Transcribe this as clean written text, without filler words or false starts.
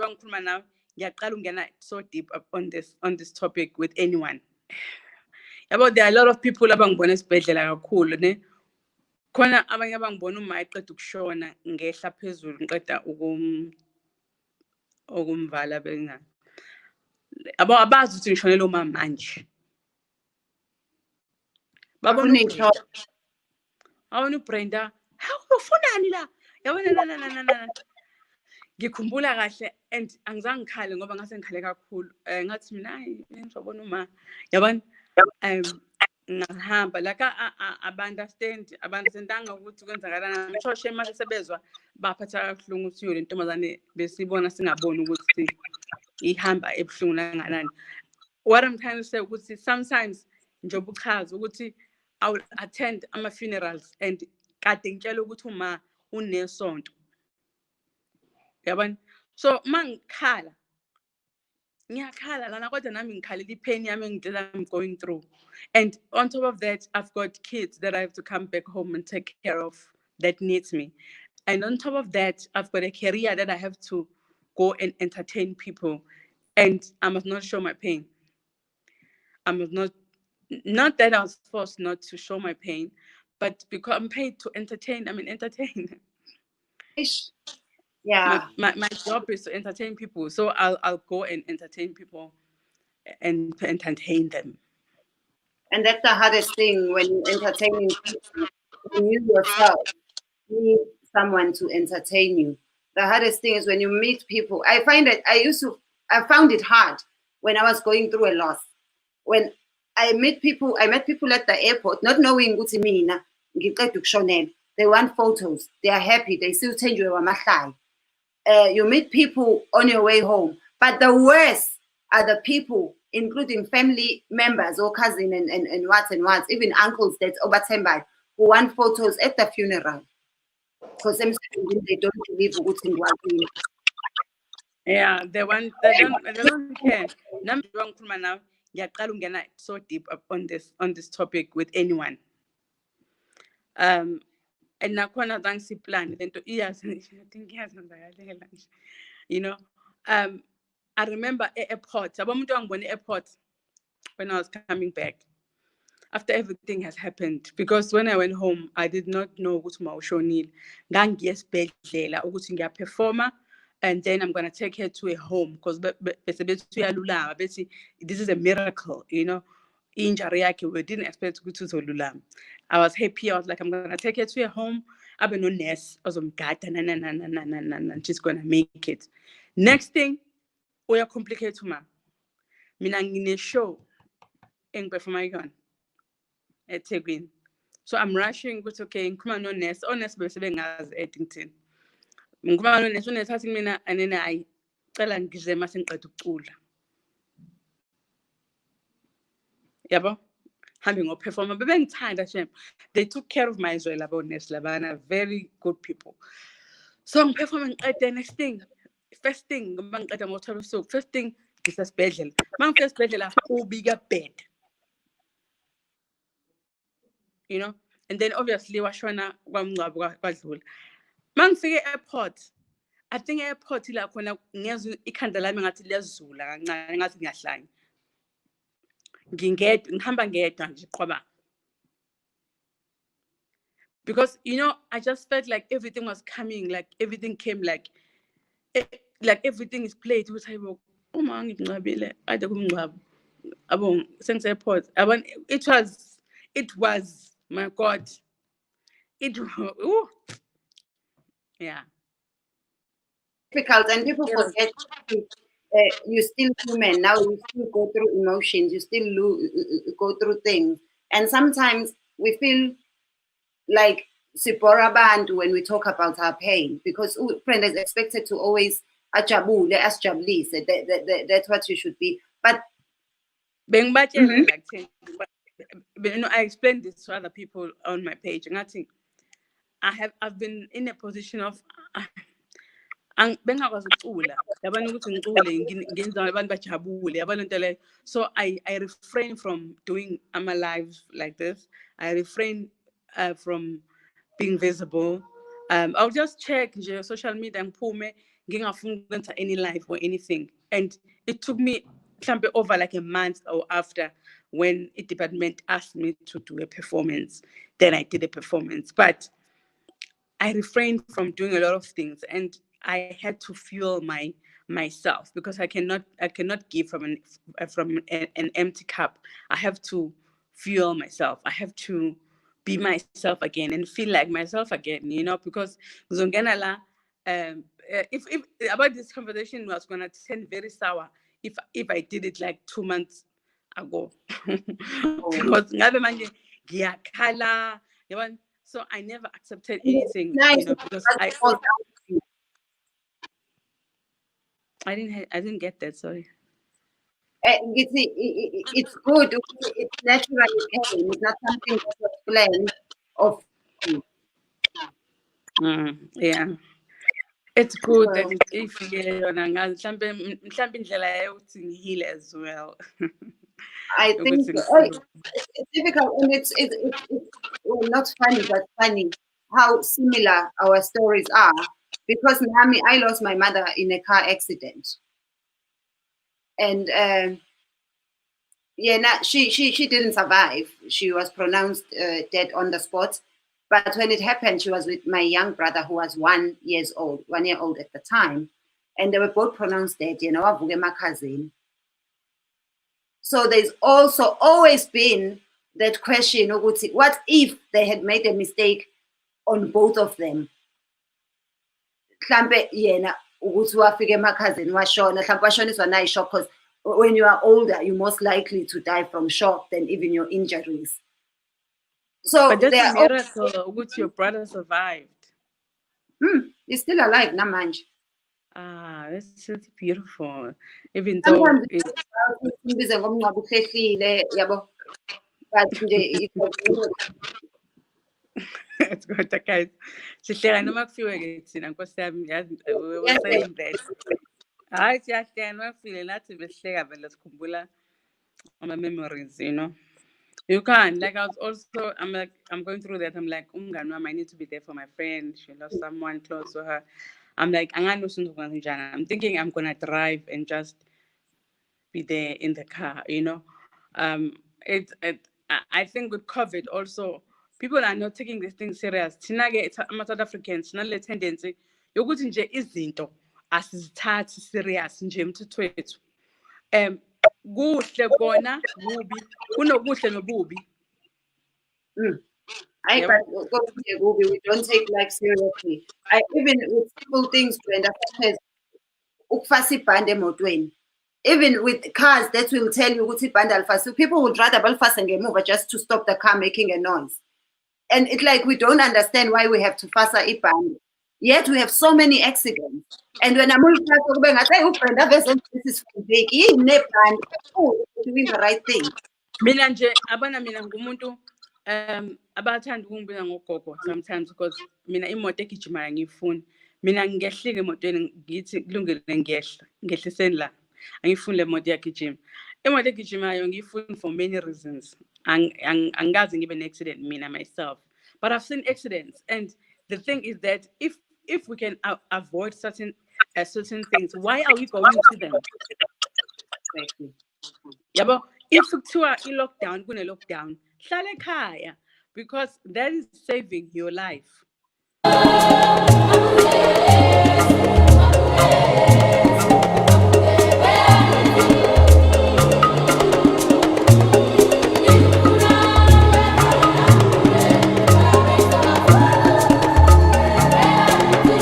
ngikhuluma nawe ngiyaqala ungena so deep up on this topic with anyone. Yabo, there are a lot of people abangibona esibhedlela kakhulu ne khona abanye abangibona uma eqeda ukushona ngehla phezulu ngiqeda ukumvala benga abo abazi ukuthi ngishonela uma manje babona awona Brenda how ufunani la yabona na ngikhumbula kahle and angizange ngikhale ngoba ngase ngikhale kakhulu ngathi mina ngizobona uma yabona ngahamba like understandanga ukuthi kwenzakalana ngishoshe mase sebezwa baphatha kahlungu ukuthi yole ntombazane besibona singaboni ukuthi ihamba ebuhlungu nanganani. What I'm trying to say ukuthi sometimes njobe uchaza ukuthi I will attend ama funerals and kade ngitshela ukuthi uma unesonto yabona, so mangikhala ngiyakhala lana kodwa nami ngikhalela ipain yami I'm going through, and on top of that I've got kids that I have to come back home and take care of that needs me, and on top of that I've got a career that I have to go and entertain people, and I must not show my pain. I must not that I was forced not to show my pain, but because I'm paid to entertain, I mean entertain. Yeah, my job is to entertain people, so I'll go and entertain people and entertain them. And that's the hardest thing when you're entertaining people. When you yourself need someone to entertain you. The hardest thing is when you meet people. I find that I found it hard when I was going through a loss. When I met people at the airport, not knowing what's mina. They want photos. They are happy. They still Thenjiwe Comedy. You meet people on your way home, but the worst are the people, including family members or cousin and what, even uncles that's over 10 by, who want photos at the funeral because they don't believe what's in what. Yeah, they don't care. Now ngiyaqala ungena so deep up on this topic with anyone. And nakhona zange siplan lento I think iyazenzakalela nje, you know. I remember airport umuntu wangibona airport when I was coming back after everything has happened, because when I went home I did not know ukuthi mawushonile. Ngangiye esibhedlela ukuthi ngiyaperforma and then I'm going to take her to a home because this is a miracle, you know. Injury we didn't expect to uzolulama. I was happy. I was like, I'm going to take her to a home. I've been no nurse. She's going to make it. Next thing, we are complicated to ma. Mina ngine show perform at Tegwin. So I'm rushing, but okay, come on, no nurse. Honest, but as Eddington. Ngubani neso nethathi mina anene ayi cela ngize mase ngiqeda ukucula yabo hambe ngo perform bebengithanda shem. They took care of my Israel labo nurse labana, very good people. So ngiperform ngiqede, next thing first thing ngiqeda ngo-12 so first thing ngisesibhedlela mangifika esibhedlela ubika bed, you know, and then obviously washona kwamngcwabo kwadlula. Mangifike airport, I think airport ila khona ngiyezwa ikhanda lami ngathi liyazula kancane ngathi ngiyahlanya. Ngihamba ngedwa nje qoba. Because you know, I just felt like everything was coming, like everything came like everything is played with hayibo uma ngingcwabile ade kumngcwabo abong sense airport. It was my God. Yeah. Difficult, and people forget you're still human. Now you still go through emotions, you still go through things. And sometimes we feel like sipora bantu when we talk about our pain, because Brenda is expected to always ajabule, asjabulise. That's what you should be. But like, you know, I explained this to other people on my page, and I think I've been in a position of so I refrain from doing my live like this. I refrain from being visible. I'll just check social media and pull me ngingafuni ukwenza any live or anything. And it took me over like a month or after when a department asked me to do a performance. Then I did a performance. But I refrained from doing a lot of things, and I had to fuel myself, because I cannot give from an empty cup. I have to fuel myself. I have to be myself again and feel like myself again, you know, because if about this conversation was gonna turn very sour if I did it like 2 months ago. Because so I never accepted anything, you know, because I didn't get that, sorry. It's good. It's naturally pain. It's not something that was planned of you. Yeah. It's good that if mhlambe indlela yokuthi ngihile as well. I think it's difficult, and it's well, not funny, but funny how similar our stories are. Because Nami, I lost my mother in a car accident, and she didn't survive. She was pronounced dead on the spot. But when it happened, she was with my young brother, who was 1 year old at the time, and they were both pronounced dead. You know, my cousin. So there's also always been that question: what if they had made a mistake on both of them? Because when you are older, you're most likely to die from shock than even your injuries. So but that's a miracle. Which your brother survived. He's still alive, Namanj. Ah, that's beautiful. Even though it's good, guys. Sihleka noma kufiwe-ke thina Nkosi yami, yazi we were saying that. Hayi siyahleka noma kufile nathi besihleka vele sikhumbula ama-memories, you know. You can't. Like I was also, I'm going through that. I'm like, I need to be there for my friend. She lost someone close to her. I'm like, I'm thinking I'm gonna drive and just be there in the car, you know. I think with COVID also, people are not taking this thing serious. It's South Africans, not the tendency. Yokuthi nje izinto asizithathi serious nje emthethwethu. Kuhle kona kubi, kunokuhle nobubi. We don't take life seriously. Even with simple things, Brenda, such as even with cars that will tell you so people would rather Belfast and get over just to stop the car making a noise. And it's like we don't understand why we have to fast a band. Yet we have so many accidents. And when I'm doing this is big, doing the right thing. Mina nje abana mina ngumuntu abathanda ukungibiza ngogogo sometimes, because mina imoto egijimayo ngiyifuni. Mina ngiyehlika emotweni ngithi kulungile ngiyehliseni la. Angifuni le moto yagijima. Imoto egijimayo ngiyifuni for many reasons. Angikaze ngibe an accident mina myself. But I've seen accidents, and the thing is that if we can avoid certain things, why are we going to them? Exactly. Yeah, but if kuthiwa i-lockdown kune-lockdown, hlala ekhaya, because that is saving your life.